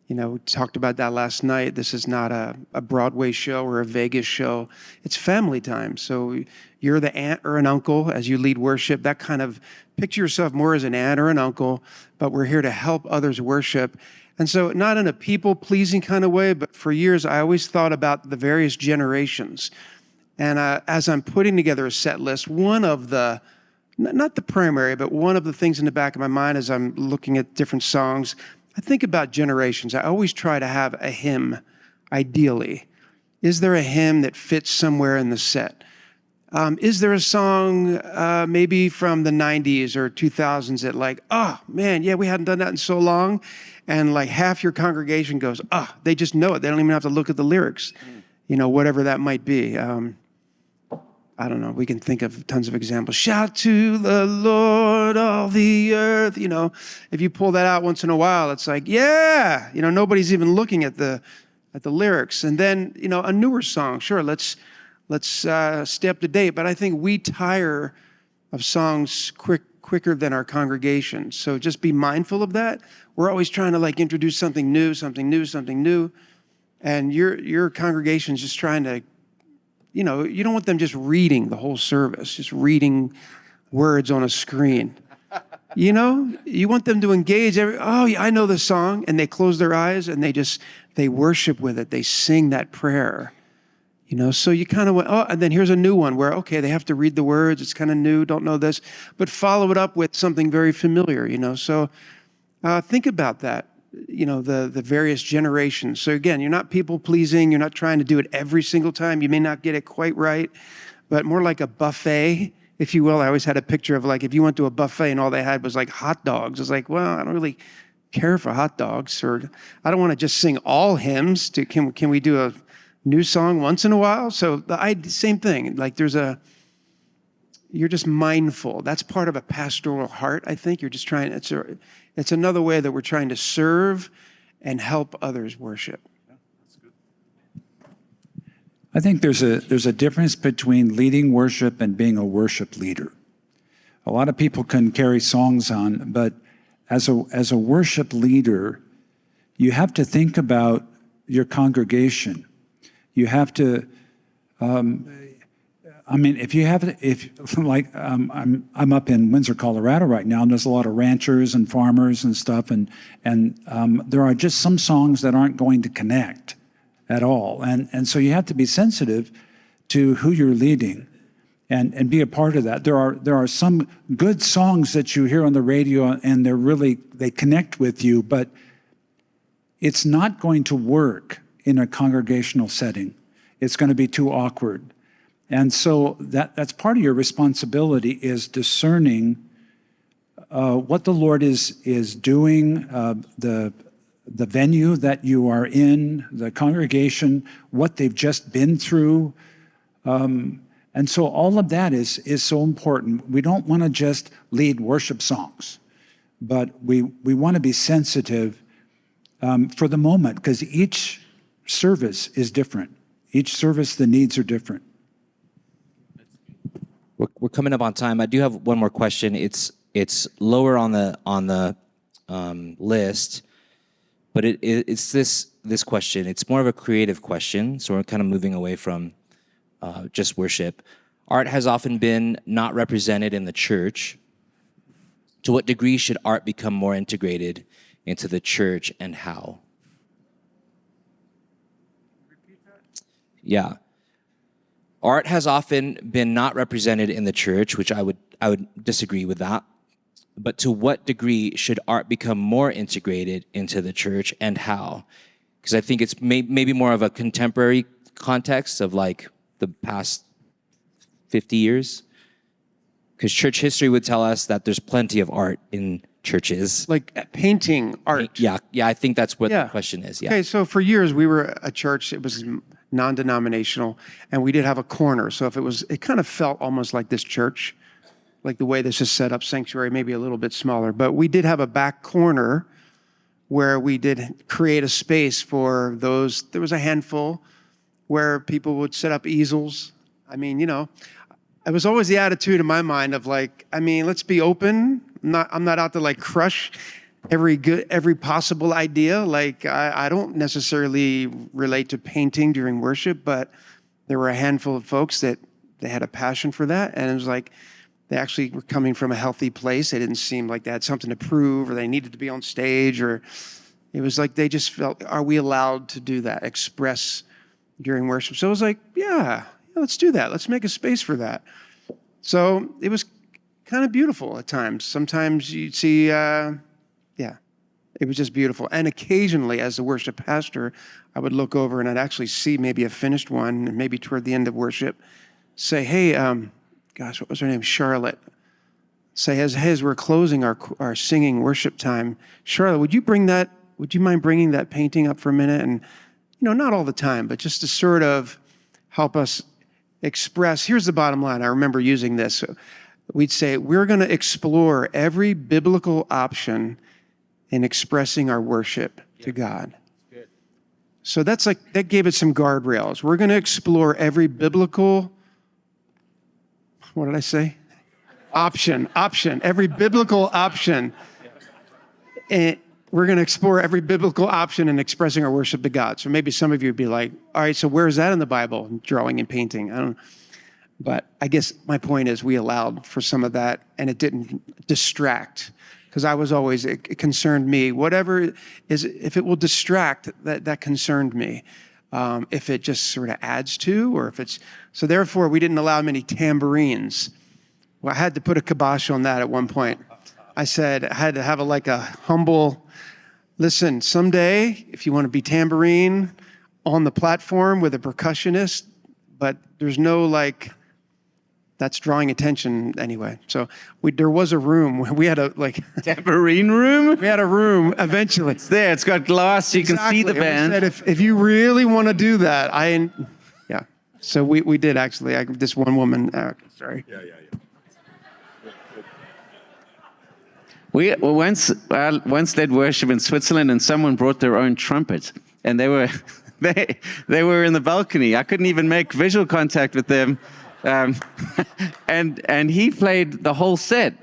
you know, we talked about that last night. This is not a Broadway show or a Vegas show. It's family time. So you're the aunt or an uncle as you lead worship. That kind of, picture yourself more as an aunt or an uncle, but we're here to help others worship. And so not in a people-pleasing kind of way, but for years I always thought about the various generations. And as I'm putting together a set list, one of the, not the primary, but one of the things in the back of my mind as I'm looking at different songs, I think about generations. I always try to have a hymn, ideally. Is there a hymn that fits somewhere in the set? Is there a song maybe from the 90s or 2000s that like, oh man, yeah, we hadn't done that in so long. And like half your congregation goes, they just know it. They don't even have to look at the lyrics, you know, whatever that might be. I don't know, we can think of tons of examples. Shout to the Lord, all the earth. You know, if you pull that out once in a while, it's like, yeah, you know, nobody's even looking at the lyrics. And then, you know, a newer song, sure, let's stay up to date. But I think we tire of songs quicker than our congregation. So just be mindful of that. We're always trying to like introduce something new. And your congregation's just trying to, you know, you don't want them just reading the whole service, just reading words on a screen. You know, you want them to engage. Oh, yeah, I know the song. And they close their eyes and they worship with it. They sing that prayer. You know, so you kind of went, and then here's a new one where, okay, they have to read the words. It's kind of new, don't know this, but follow it up with something very familiar, you know. So think about that, you know, the various generations. So again, you're not people pleasing. You're not trying to do it every single time. You may not get it quite right, but more like a buffet, if you will. I always had a picture of like, if you went to a buffet and all they had was like hot dogs, it's like, well, I don't really care for hot dogs, or I don't want to just sing all hymns. Can we do a new song once in a while? So same thing. Like you're just mindful. That's part of a pastoral heart, I think. You're just trying, it's another way that we're trying to serve and help others worship. I think there's a difference between leading worship and being a worship leader. A lot of people can carry songs on, but as a worship leader, you have to think about your congregation. You have to, I'm up in Windsor, Colorado right now, and there's a lot of ranchers and farmers and stuff, and there are just some songs that aren't going to connect at all. And so you have to be sensitive to who you're leading and be a part of that. There are some good songs that you hear on the radio and they connect with you, but it's not going to work in a congregational setting. It's going to be too awkward. And so that's part of your responsibility, is discerning what the Lord is doing, the venue that you are in, the congregation, what they've just been through. And so all of that is so important. We don't want to just lead worship songs, but we want to be sensitive for the moment, because each service is different. Each service, the needs are different. We're coming up on time. I do have one more question. It's lower on the list, but it's this question. It's more of a creative question, so we're kind of moving away from just worship. Art has often been not represented in the church. To what degree should art become more integrated into the church, and how? Yeah. Art has often been not represented in the church, which I would disagree with that. But to what degree should art become more integrated into the church, and how? Because I think it's maybe more of a contemporary context of like the past 50 years. Because church history would tell us that there's plenty of art in churches. Like painting art. Yeah, I think that's what Yeah. the question is. Yeah. Okay, so for years we were a church. It was non-denominational, and we did have a corner. So if it kind of felt almost like this church, like the way this is set up, sanctuary, maybe a little bit smaller. But we did have a back corner where we did create a space for those. There was a handful where people would set up easels. I mean, you know, it was always the attitude in my mind of like, I mean, let's be open. I'm not out to like crush every possible idea. Like I don't necessarily relate to painting during worship, but there were a handful of folks that they had a passion for that, and it was like they actually were coming from a healthy place. They didn't seem like they had something to prove, or they needed to be on stage, or it was like they just felt, are we allowed to do that, express during worship? So it was like, yeah, let's do that. Let's make a space for that. So it was kind of beautiful at times. Sometimes you'd see, it was just beautiful. And occasionally, as the worship pastor, I would look over and I'd actually see maybe a finished one, and maybe toward the end of worship, say, hey, gosh, what was her name? Charlotte. Say, as we're closing our singing worship time, Charlotte, would you mind bringing that painting up for a minute? And, you know, not all the time, but just to sort of help us express. Here's the bottom line. I remember using this. We'd say, we're going to explore every biblical option in expressing our worship to God. Good. So that gave it some guardrails. We're going to explore every biblical, what did I say? Option, every biblical option. And we're going to explore every biblical option in expressing our worship to God. So maybe some of you would be like, all right, so where is that in the Bible? Drawing and painting. I don't know. But I guess my point is we allowed for some of that, and it didn't distract, because I was always, it concerned me. Whatever is, if it will distract, that concerned me. If it just sort of adds to, or if it's, so therefore we didn't allow many tambourines. Well, I had to put a kibosh on that at one point. I said, I had to have a humble, listen, someday, if you want to be tambourine on the platform with a percussionist, but there's no that's drawing attention anyway. So there was a room where we had a Tambourine room? we had a room eventually. It's there. It's got glass. You can see the And we band. said, if you really want to do that, yeah. So we did actually. This one woman, sorry. We once led worship in Switzerland, and someone brought their own trumpet, and they were they were in the balcony. I couldn't even make visual contact with them, and he played the whole set.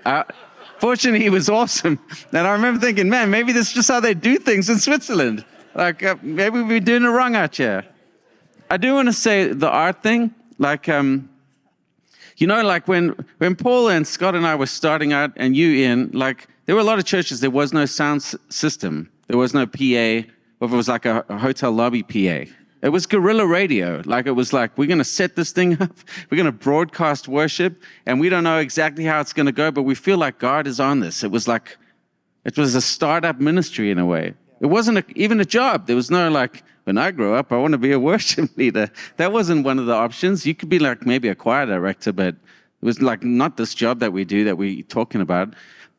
Fortunately, he was awesome, and I remember thinking, man, maybe this is just how they do things in Switzerland. Maybe we're doing it wrong out here. I do want to say the art thing, you know, when Paul and Scott and I were starting out, and there were a lot of churches, there was no sound system. There was no PA, or if it was like a hotel lobby PA. It was guerrilla radio. It was like, we're going to set this thing up. We're going to broadcast worship, and we don't know exactly how it's going to go, but we feel like God is on this. It was a startup ministry in a way. It wasn't even a job. There was no when I grow up, I want to be a worship leader. That wasn't one of the options. You could be maybe a choir director, but it was not this job that we do that we're talking about.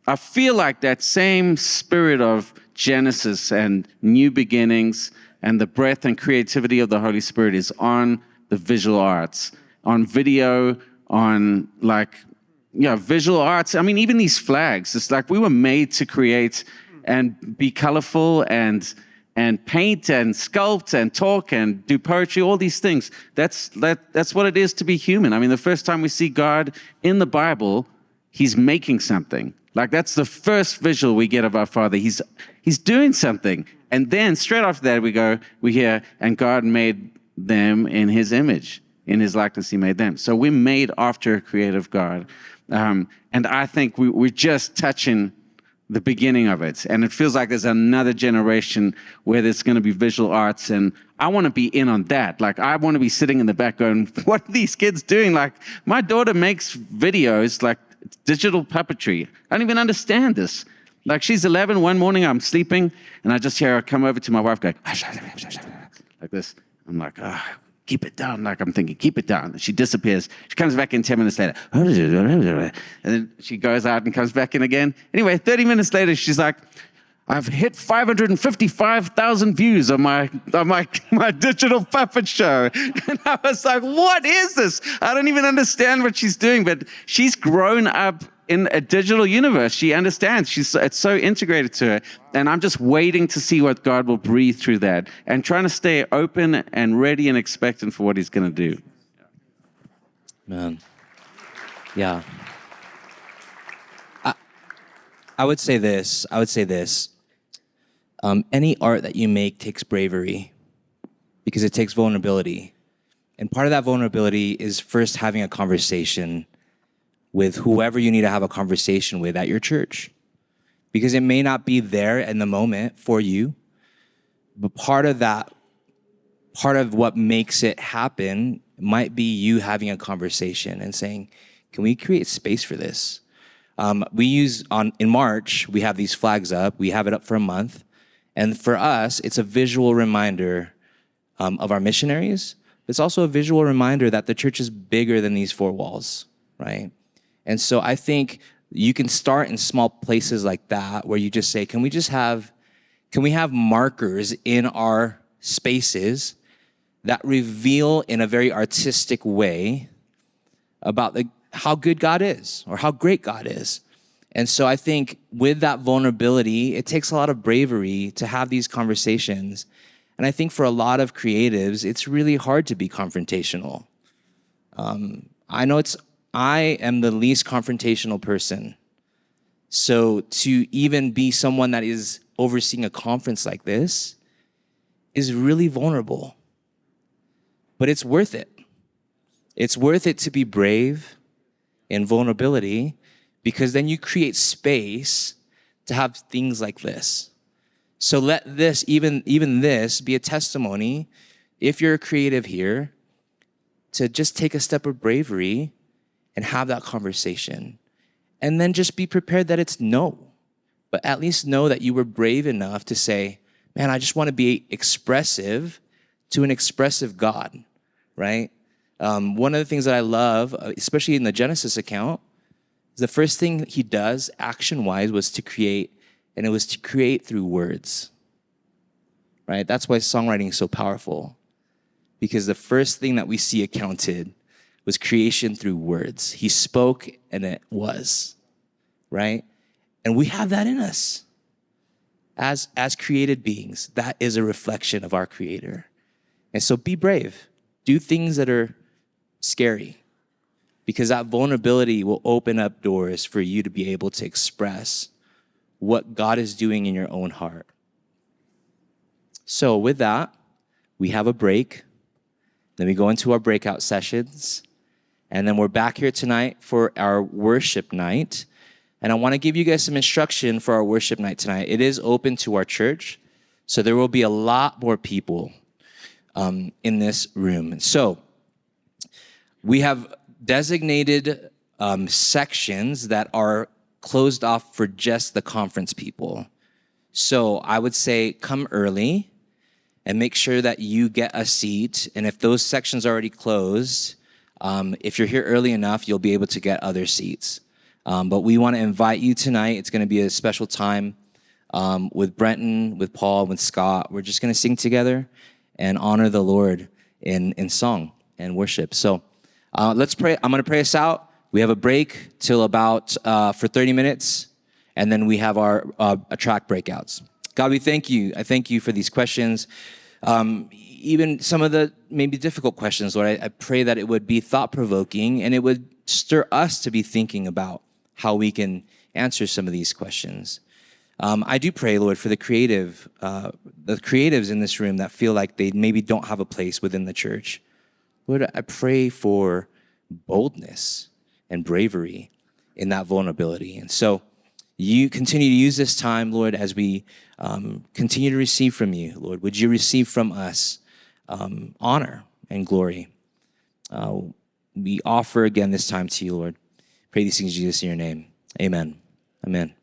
I feel like that same spirit of Genesis and new beginnings and the breath and creativity of the Holy Spirit is on the visual arts, on video, on visual arts. I mean, even these flags, it's we were made to create and be colorful and paint and sculpt and talk and do poetry, all these things. That's what it is to be human. I mean, the first time we see God in the Bible, he's making something. That's the first visual we get of our Father. He's doing something. And then straight after that, we hear, and God made them in his image. In his likeness, he made them. So we're made after a creative God. And I think we're just touching the beginning of it. And it feels like there's another generation where there's going to be visual arts. And I want to be in on that. I want to be sitting in the back going, what are these kids doing? My daughter makes videos, digital puppetry. I don't even understand this. She's 11, one morning I'm sleeping, and I just hear her come over to my wife going, like this. I'm like, keep it down. Like I'm thinking, keep it down. And she disappears. She comes back in 10 minutes later. And then she goes out and comes back in again. Anyway, 30 minutes later, she's like, I've hit 555,000 views on my digital puppet show. And I was like, what is this? I don't even understand what she's doing, but she's grown up in a digital universe. She understands. It's so integrated to her. And I'm just waiting to see what God will breathe through that and trying to stay open and ready and expectant for what he's going to do. Man. Yeah. I would say this. Any art that you make takes bravery because it takes vulnerability. And part of that vulnerability is first having a conversation with whoever you need to have a conversation with at your church. Because it may not be there in the moment for you, but part of what makes it happen might be you having a conversation and saying, can we create space for this? In March, we have these flags up. We have it up for a month. And for us, it's a visual reminder of our missionaries. It's also a visual reminder that the church is bigger than these four walls, right? And so I think you can start in small places like that where you just say, can we have markers in our spaces that reveal in a very artistic way about how good God is or how great God is. And so I think with that vulnerability, it takes a lot of bravery to have these conversations. And I think for a lot of creatives, it's really hard to be confrontational. I am the least confrontational person. So to even be someone that is overseeing a conference like this is really vulnerable. But it's worth it. It's worth it to be brave in vulnerability because then you create space to have things like this. So let this, even this, be a testimony, if you're a creative here, to just take a step of bravery and have that conversation. And then just be prepared that it's no. But at least know that you were brave enough to say, man, I just want to be expressive to an expressive God, right? One of the things that I love, especially in the Genesis account, is the first thing he does, action-wise, was to create, and it was to create through words, right? That's why songwriting is so powerful, because the first thing that we see accounted was creation through words. He spoke, and it was, right? And we have that in us. As created beings, that is a reflection of our Creator. And so be brave. Do things that are scary, because that vulnerability will open up doors for you to be able to express what God is doing in your own heart. So with that, we have a break. Then we go into our breakout sessions. And then we're back here tonight for our worship night. And I want to give you guys some instruction for our worship night tonight. It is open to our church, so there will be a lot more people in this room. So we have designated sections that are closed off for just the conference people. So I would say come early and make sure that you get a seat. And if those sections are already closed, if you're here early enough, you'll be able to get other seats. But we want to invite you tonight. It's going to be a special time with Brenton, with Paul, with Scott. We're just going to sing together and honor the Lord in song and worship. So let's pray. I'm going to pray us out. We have a break till about for 30 minutes, and then we have our track breakouts. God, we thank you. I thank you for these questions. Even some of the maybe difficult questions, Lord, I pray that it would be thought-provoking and it would stir us to be thinking about how we can answer some of these questions. I do pray, Lord, for the creatives in this room that feel like they maybe don't have a place within the church. Lord, I pray for boldness and bravery in that vulnerability. And so you continue to use this time, Lord, as we continue to receive from you, Lord. Would you receive from us honor and glory? We offer again this time to you, Lord. Pray these things, Jesus, in your name. Amen. Amen.